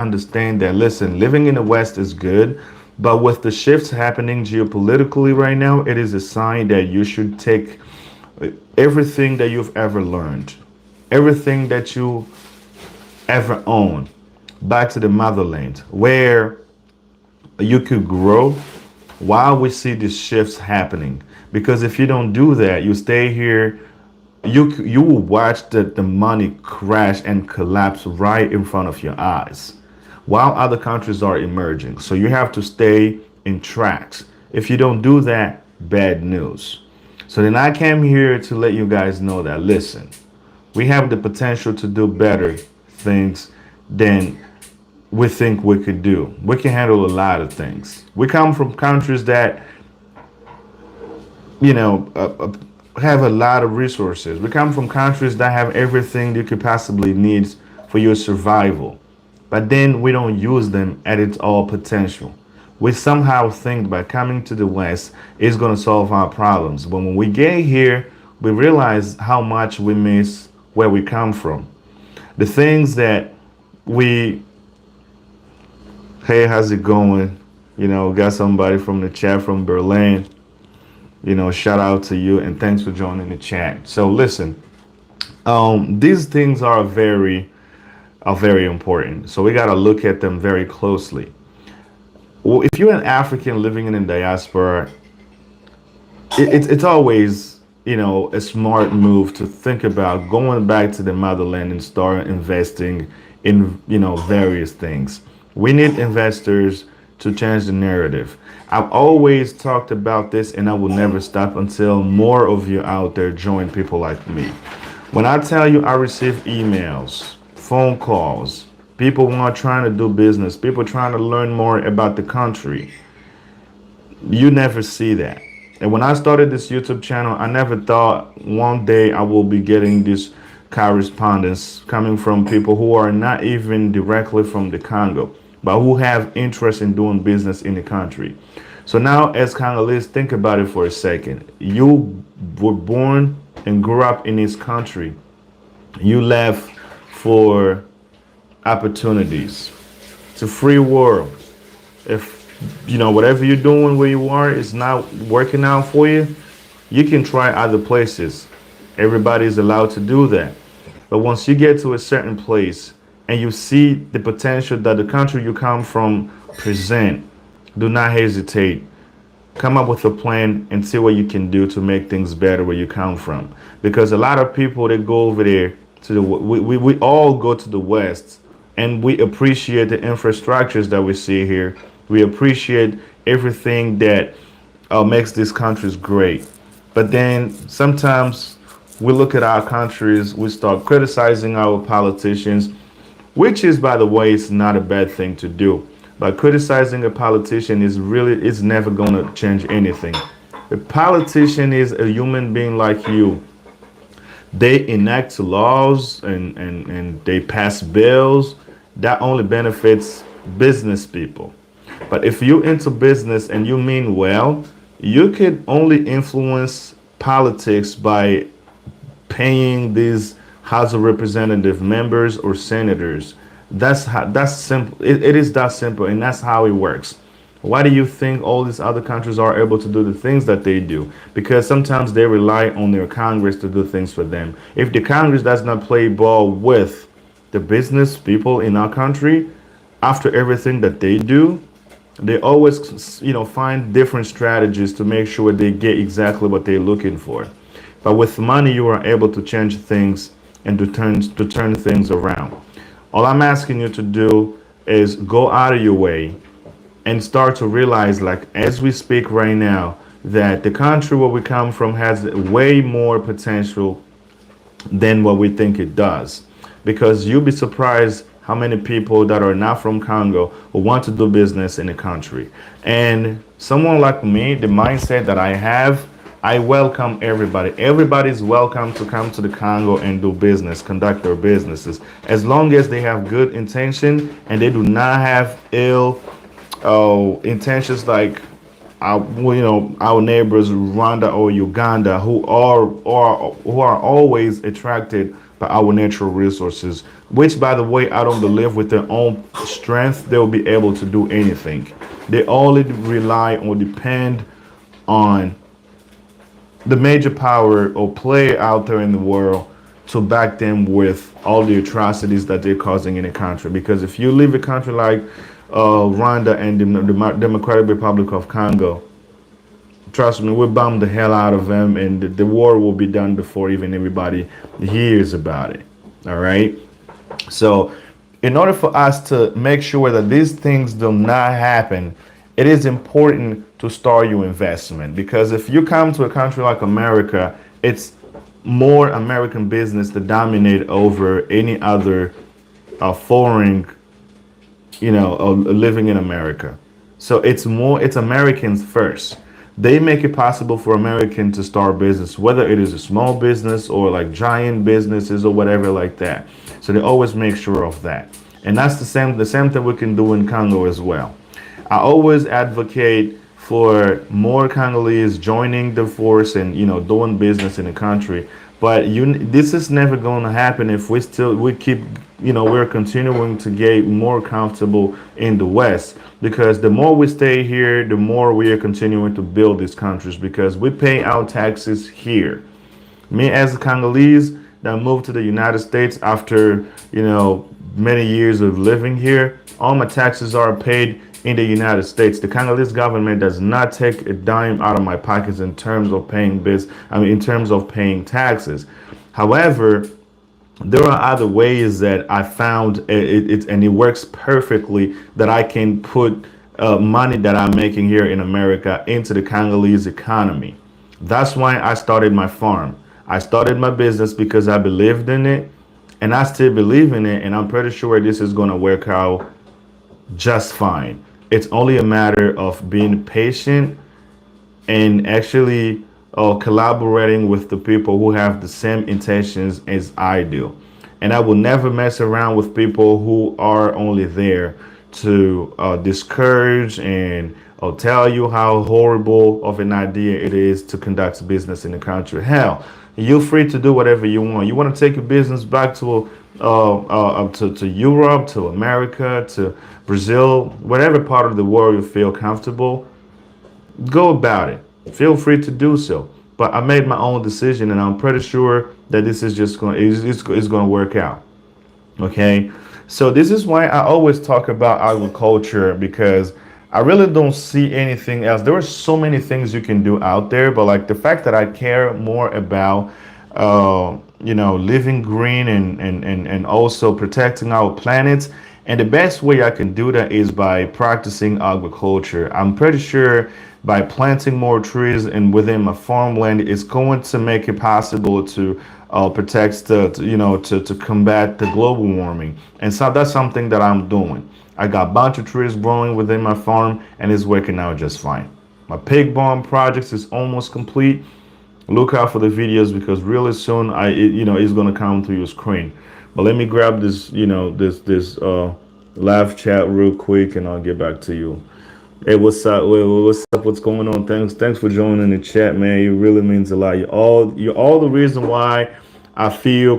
understand that, listen, living in the West is good, but with the shifts happening geopolitically right now, it is a sign that you should take everything that you've ever learned, everything that you ever own, back to the motherland where you could grow while we see these shifts happening. Because if you don't do that, you stay here, you will watch the money crash and collapse right in front of your eyes while other countries are emerging. So you have to stay in tracks. If you don't do that, bad news. So then I came here to let you guys know that, listen, we have the potential to do better things than we think we could do. We can handle a lot of things. We come from countries that, you know, have a lot of resources. We come from countries that have everything you could possibly need for your survival. But then we don't use them at its all potential. We somehow think by coming to the West is going to solve our problems. But when we get here, we realize how much we miss where we come from. The things that we, hey, how's it going? You know, got somebody from the chat from Berlin. You know, shout out to you and thanks for joining the chat. So listen, these things are very important. So we got to look at them very closely. Well, if you're an African living in the diaspora, it's always, you know, a smart move to think about going back to the motherland and start investing in, you know, various things. We need investors to change the narrative. I've always talked about this and I will never stop until more of you out there join people like me. When I tell you I receive emails, phone calls, people want trying to do business, people trying to learn more about the country, you never see that. And when I started this YouTube channel, I never thought one day I will be getting this correspondence coming from people who are not even directly from the Congo, but who have interest in doing business in the country. So now, as Congolese, think about it for a second. You were born and grew up in this country. You left for opportunities. It's a free world. If you know whatever you're doing where you are is not working out for you, you can try other places. Everybody's allowed to do that. But once you get to a certain place and you see the potential that the country you come from present, do not hesitate. Come up with a plan and see what you can do to make things better where you come from. Because a lot of people that go over there to the we all go to the West and we appreciate the infrastructures that we see here. We appreciate everything that makes these countries great. But then sometimes we look at our countries, we start criticizing our politicians, which is, by the way, it's not a bad thing to do. But criticizing a politician is never going to change anything. A politician is a human being like you. They enact laws and they pass bills that only benefits business people. But if you into business and you mean well, you could only influence politics by paying these House of Representative members or senators. That's simple. It is that simple, and that's how it works. Why do you think all these other countries are able to do the things that they do? Because sometimes they rely on their Congress to do things for them. If the Congress does not play ball with the business people in our country, after everything that they do, they always, you know, find different strategies to make sure they get exactly what they're looking for. But with money, you are able to change things and to turn things around. All I'm asking you to do is go out of your way and start to realize, like as we speak right now, that the country where we come from has way more potential than what we think it does. Because you'll be surprised how many people that are not from Congo who want to do business in the country. And someone like me, the mindset that I have, I welcome everybody. Everybody's welcome to come to the Congo and do business, conduct their businesses, as long as they have good intention and they do not have ill intentions like our neighbors Rwanda or Uganda who are always attracted by our natural resources, which, by the way, I don't believe with their own strength they'll be able to do anything. They only rely or depend on the major power or player out there in the world to back them with all the atrocities that they're causing in the country. Because if you leave a country like Rwanda and the Democratic Republic of Congo, trust me, we'll bomb the hell out of them, and the war will be done before even everybody hears about it. All right. So, in order for us to make sure that these things do not happen, it is important to start your investment, because if you come to a country like America, it's more American business to dominate over any other foreign, living in America. So it's Americans first. They make it possible for Americans to start business, whether it is a small business or like giant businesses or whatever like that. So they always make sure of that. And that's the same thing we can do in Congo as well. I always advocate for more Congolese joining the force and doing business in the country. But this is never going to happen if we keep we're continuing to get more comfortable in the West, because the more we stay here, the more we are continuing to build these countries, because we pay our taxes here. Me as a Congolese that moved to the United States after many years of living here, all my taxes are paid in the United States. The Congolese government does not take a dime out of my pockets in terms of paying in terms of paying taxes. However, there are other ways that I found and it works perfectly, that I can put money that I'm making here in America into the Congolese economy. That's why I started my farm. I started my business because I believed in it, and I still believe in it, and I'm pretty sure this is going to work out just fine. It's only a matter of being patient and actually collaborating with the people who have the same intentions as I do. And I will never mess around with people who are only there to discourage and tell you how horrible of an idea it is to conduct business in the country. Hell, you're free to do whatever you want. You want to take your business back to Europe, to America, to Brazil, whatever part of the world you feel comfortable, go about it. Feel free to do so. But I made my own decision, and I'm pretty sure that this is just going it's going to work out. Okay, so this is why I always talk about agriculture, because I really don't see anything else. There are so many things you can do out there, but like the fact that I care more about living green and also protecting our planet. And the best way I can do that is by practicing agriculture. I'm pretty sure by planting more trees and within my farmland, it's going to make it possible to protect to combat the global warming. And so that's something that I'm doing. I got a bunch of trees growing within my farm, and it's working out just fine. My pig barn project is almost complete. Look out for the videos, because really soon it's going to come to your screen. But let me grab this this live chat real quick, and I'll get back to you. Hey, what's up? What's up? What's going on? Thanks for joining the chat, man. It really means a lot. You're all the reason why I feel